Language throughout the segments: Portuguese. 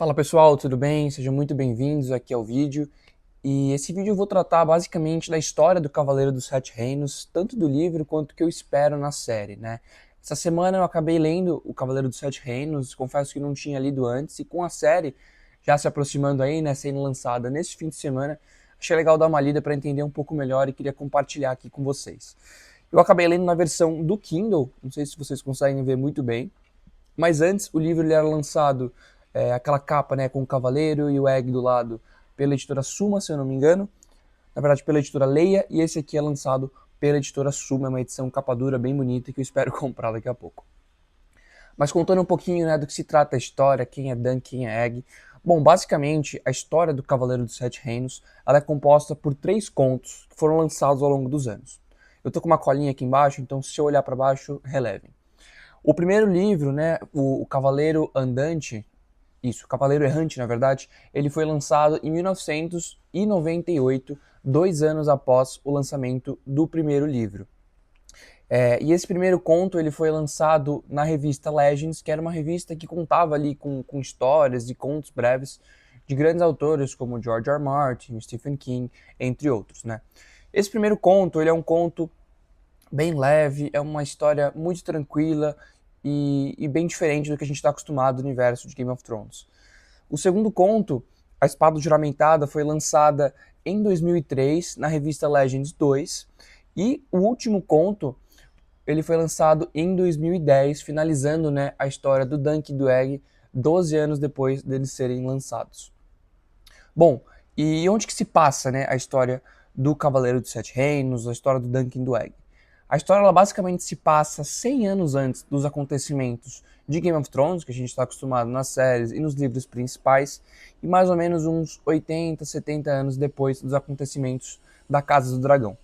Fala pessoal, tudo bem? Sejam muito bem-vindos aqui ao vídeo. E esse vídeo eu vou tratar basicamente da história do Cavaleiro dos Sete Reinos, tanto do livro quanto que eu espero na série, né? Essa semana eu acabei lendo o Cavaleiro dos Sete Reinos, confesso que não tinha lido antes, e com a série já se aproximando aí, né, sendo lançada nesse fim de semana, achei legal dar uma lida para entender um pouco melhor e queria compartilhar aqui com vocês. Eu acabei lendo na versão do Kindle, não sei se vocês conseguem ver muito bem, mas antes, o livro ele era lançado, aquela capa, né, com o cavaleiro e o egg do lado, pela editora Suma, se eu não me engano. Na verdade, pela editora Leia, e esse aqui é lançado pela editora Suma, é uma edição capa dura bem bonita que eu espero comprar daqui a pouco. Mas contando um pouquinho, né, do que se trata a história, quem é Dan, quem é Egg. Bom, basicamente, a história do Cavaleiro dos Sete Reinos ela é composta por 3 contos que foram lançados ao longo dos anos. Eu tô com uma colinha aqui embaixo, então se eu olhar para baixo, relevem. O primeiro livro, né, o Cavaleiro Andante, isso, Cavaleiro Errante, na verdade, ele foi lançado em 1998, 2 anos após o lançamento do primeiro livro. E esse primeiro conto ele foi lançado na revista Legends, que era uma revista que contava ali com histórias e contos breves de grandes autores como George R. R. Martin, Stephen King, entre outros, né? Esse primeiro conto, ele é um conto bem leve, é uma história muito tranquila e bem diferente do que a gente está acostumado no universo de Game of Thrones. O segundo conto, A Espada Juramentada, foi lançada em 2003 na revista Legends 2 e o último conto ele foi lançado em 2010, finalizando, né, a história do Dunk e do Egg 12 anos depois deles serem lançados. Bom, e onde que se passa, né, a história do Cavaleiro dos Sete Reinos, a história do Dunk e do Egg? A história ela basicamente se passa 100 anos antes dos acontecimentos de Game of Thrones, que a gente está acostumado nas séries e nos livros principais, e mais ou menos uns 80, 70 anos depois dos acontecimentos da Casa do Dragão.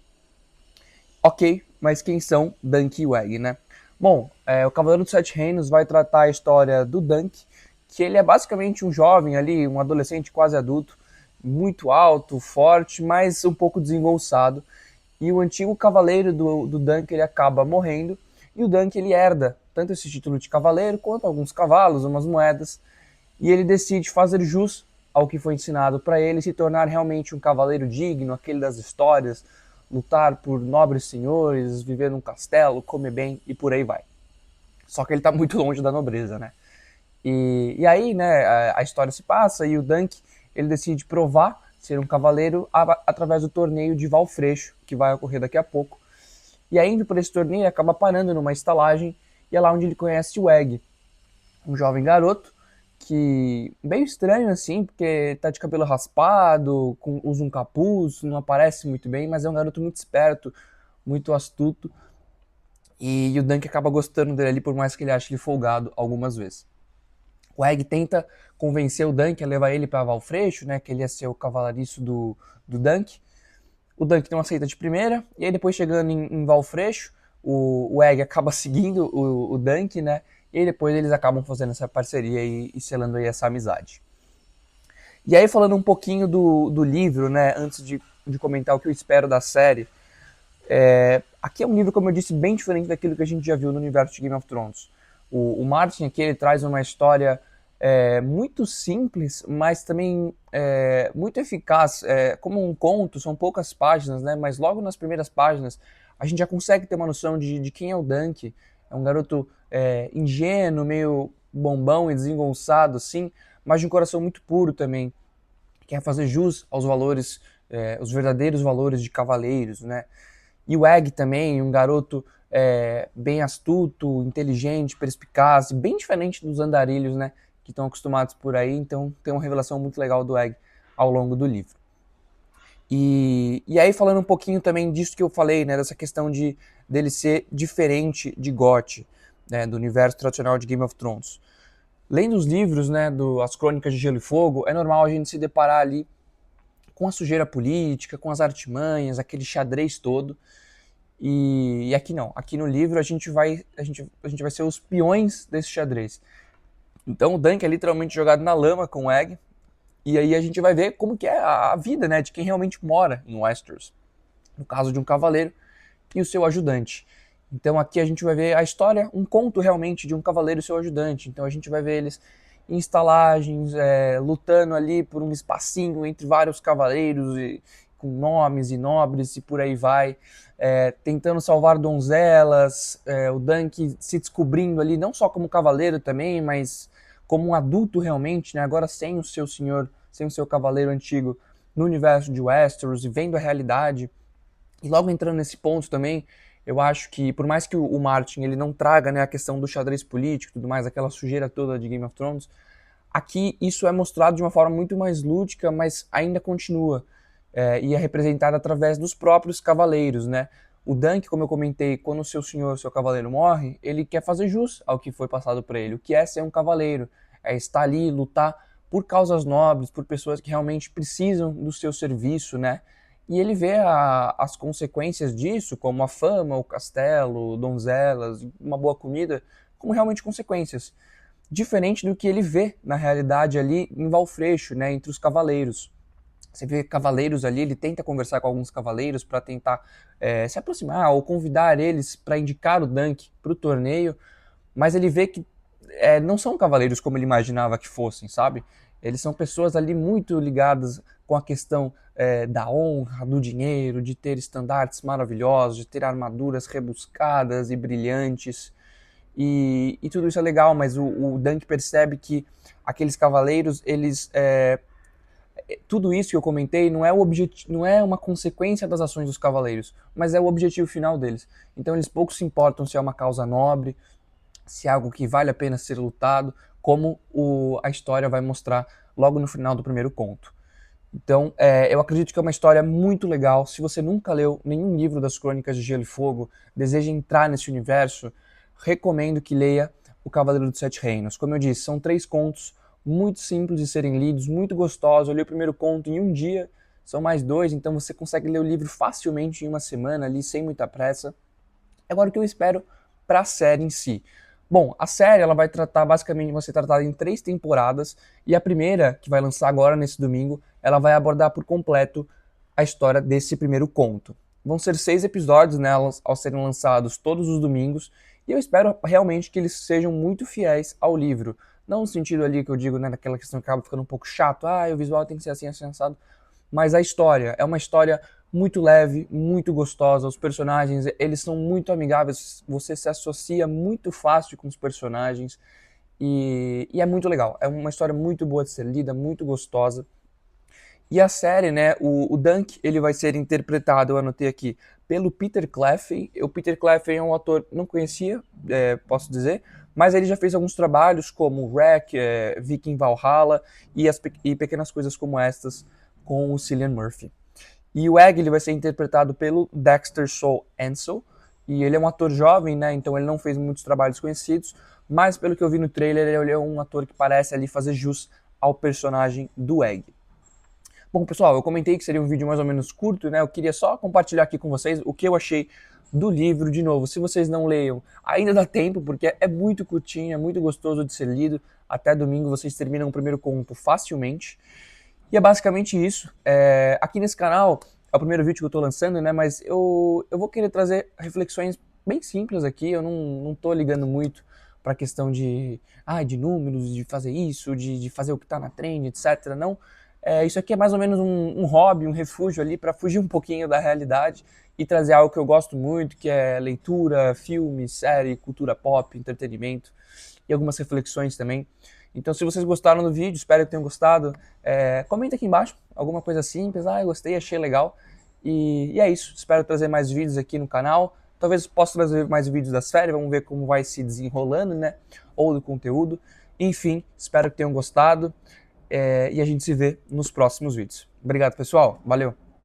Ok, mas quem são Dunk e Egg, né? Bom, o Cavaleiro dos Sete Reinos vai tratar a história do Dunk, que ele é basicamente um jovem ali, um adolescente quase adulto, muito alto, forte, mas um pouco desengonçado. E o antigo cavaleiro do Dunk ele acaba morrendo, e o Dunk ele herda tanto esse título de cavaleiro quanto alguns cavalos, umas moedas, e ele decide fazer jus ao que foi ensinado para ele, se tornar realmente um cavaleiro digno, aquele das histórias, lutar por nobres senhores, viver num castelo, comer bem e por aí vai. Só que ele está muito longe da nobreza, né? E aí, né, a história se passa e o Dunk ele decide provar ser um cavaleiro através do torneio de Valfreixo, que vai ocorrer daqui a pouco. E aí, indo por esse torneio, ele acaba parando numa estalagem e é lá onde ele conhece o Egg, um jovem garoto que meio estranho assim, porque tá de cabelo raspado, usa um capuz, não aparece muito bem, mas é um garoto muito esperto, muito astuto. E o Dunk acaba gostando dele ali, por mais que ele ache ele folgado algumas vezes. O Egg tenta convencer o Dunk a levar ele para Valfreixo, né, que ele ia ser o cavalariço do Dunk. O Dunk não aceita de primeira, e aí depois chegando em Valfreixo, o Egg acaba seguindo o Dunk, né, e aí depois eles acabam fazendo essa parceria e selando aí essa amizade. E aí falando um pouquinho do livro, né, antes de comentar o que eu espero da série, aqui é um livro, como eu disse, bem diferente daquilo que a gente já viu no universo de Game of Thrones. O Martin aqui ele traz uma história muito simples, mas também muito eficaz. Como um conto, são poucas páginas, né? Mas logo nas primeiras páginas a gente já consegue ter uma noção de quem é o Dunk. É um garoto ingênuo, meio bombão e desengonçado, assim, mas de um coração muito puro também. Quer fazer jus aos valores, os verdadeiros valores de cavaleiros, né? E o Egg também, um garoto bem astuto, inteligente, perspicaz, bem diferente dos andarilhos, né, que estão acostumados por aí. Então tem uma revelação muito legal do Egg ao longo do livro. E aí falando um pouquinho também disso que eu falei, né, dessa questão dele ser diferente de GOT, né, do universo tradicional de Game of Thrones. Lendo os livros, né, as Crônicas de Gelo e Fogo, é normal a gente se deparar ali com a sujeira política, com as artimanhas, aquele xadrez todo. E aqui não, aqui no livro a gente vai ser os peões desse xadrez. Então o Dunk é literalmente jogado na lama com o Egg, e aí a gente vai ver como que é a vida, né, de quem realmente mora em Westeros. No caso de um cavaleiro e o seu ajudante. Então aqui a gente vai ver a história, um conto realmente de um cavaleiro e seu ajudante. Então a gente vai ver eles em estalagens, lutando ali por um espacinho entre vários cavaleiros, com nomes e nobres e por aí vai, tentando salvar donzelas, o Dunk se descobrindo ali não só como cavaleiro também, mas como um adulto realmente, né? Agora sem o seu senhor, sem o seu cavaleiro antigo no universo de Westeros e vendo a realidade. E logo entrando nesse ponto também, eu acho que por mais que o Martin ele não traga, né, a questão do xadrez político e tudo mais, aquela sujeira toda de Game of Thrones, aqui isso é mostrado de uma forma muito mais lúdica, mas ainda continua. E é representado através dos próprios cavaleiros, né? O Dunk, como eu comentei, quando o seu senhor, seu cavaleiro morre, ele quer fazer jus ao que foi passado para ele. O que é ser um cavaleiro? É estar ali, lutar por causas nobres, por pessoas que realmente precisam do seu serviço, né? E ele vê as consequências disso, como a fama, o castelo, donzelas, uma boa comida, como realmente consequências. Diferente do que ele vê na realidade ali em Valfreixo, né, entre os cavaleiros. Você vê cavaleiros ali, ele tenta conversar com alguns cavaleiros para tentar se aproximar ou convidar eles para indicar o Dunk para o torneio, mas ele vê que não são cavaleiros como ele imaginava que fossem, sabe? Eles são pessoas ali muito ligadas com a questão da honra, do dinheiro, de ter estandartes maravilhosos, de ter armaduras rebuscadas e brilhantes. E tudo isso é legal, mas o Dunk percebe que aqueles cavaleiros, eles tudo isso que eu comentei não é uma consequência das ações dos cavaleiros, mas é o objetivo final deles. Então eles pouco se importam se é uma causa nobre, se é algo que vale a pena ser lutado, como a história vai mostrar logo no final do primeiro conto. Então, eu acredito que é uma história muito legal. Se você nunca leu nenhum livro das Crônicas de Gelo e Fogo, deseja entrar nesse universo, recomendo que leia O Cavaleiro dos Sete Reinos. Como eu disse, são 3 contos muito simples de serem lidos, muito gostosos. Eu li o primeiro conto em um dia, são mais 2, então você consegue ler o livro facilmente em uma semana ali, sem muita pressa. Agora o que eu espero para a série em si. Bom, a série ela vai ser tratada em 3 temporadas, e a primeira, que vai lançar agora nesse domingo, ela vai abordar por completo a história desse primeiro conto. Vão ser 6 episódios, né, ao serem lançados todos os domingos, e eu espero realmente que eles sejam muito fiéis ao livro. Não no sentido ali que eu digo, né, daquela questão que acaba ficando um pouco chato, o visual tem que ser assim, assado, mas a história é uma história muito leve, muito gostosa. Os personagens, eles são muito amigáveis, você se associa muito fácil com os personagens e é muito legal. É uma história muito boa de ser lida, muito gostosa. E a série, né, o Dunk, ele vai ser interpretado, eu anotei aqui, pelo Peter Cleffey. O Peter Cleffey é um ator que não conhecia, posso dizer, mas ele já fez alguns trabalhos como Wreck, Viking Valhalla e pequenas coisas como estas com o Cillian Murphy. E o Egg ele vai ser interpretado pelo Dexter Soul Ansel, e ele é um ator jovem, né, então ele não fez muitos trabalhos conhecidos, mas pelo que eu vi no trailer, ele é um ator que parece ali fazer jus ao personagem do Egg. Bom, pessoal, eu comentei que seria um vídeo mais ou menos curto, né? Eu queria só compartilhar aqui com vocês o que eu achei do livro. De novo, se vocês não leiam, ainda dá tempo, porque é muito curtinho, é muito gostoso de ser lido. Até domingo vocês terminam o primeiro conto facilmente. E é basicamente isso. Aqui nesse canal, é o primeiro vídeo que eu tô lançando, né? Mas eu vou querer trazer reflexões bem simples aqui. Eu não tô ligando muito para a questão de números, de fazer isso, de fazer o que tá na trend, etc. Não. Isso aqui é mais ou menos um hobby, um refúgio ali para fugir um pouquinho da realidade e trazer algo que eu gosto muito, que é leitura, filme, série, cultura pop, entretenimento e algumas reflexões também. Então, se vocês gostaram do vídeo, espero que tenham gostado. Comenta aqui embaixo alguma coisa simples. Eu gostei, achei legal. E é isso. Espero trazer mais vídeos aqui no canal. Talvez possa trazer mais vídeos da série. Vamos ver como vai se desenrolando, né? Ou do conteúdo. Enfim, espero que tenham gostado. E a gente se vê nos próximos vídeos. Obrigado, pessoal. Valeu!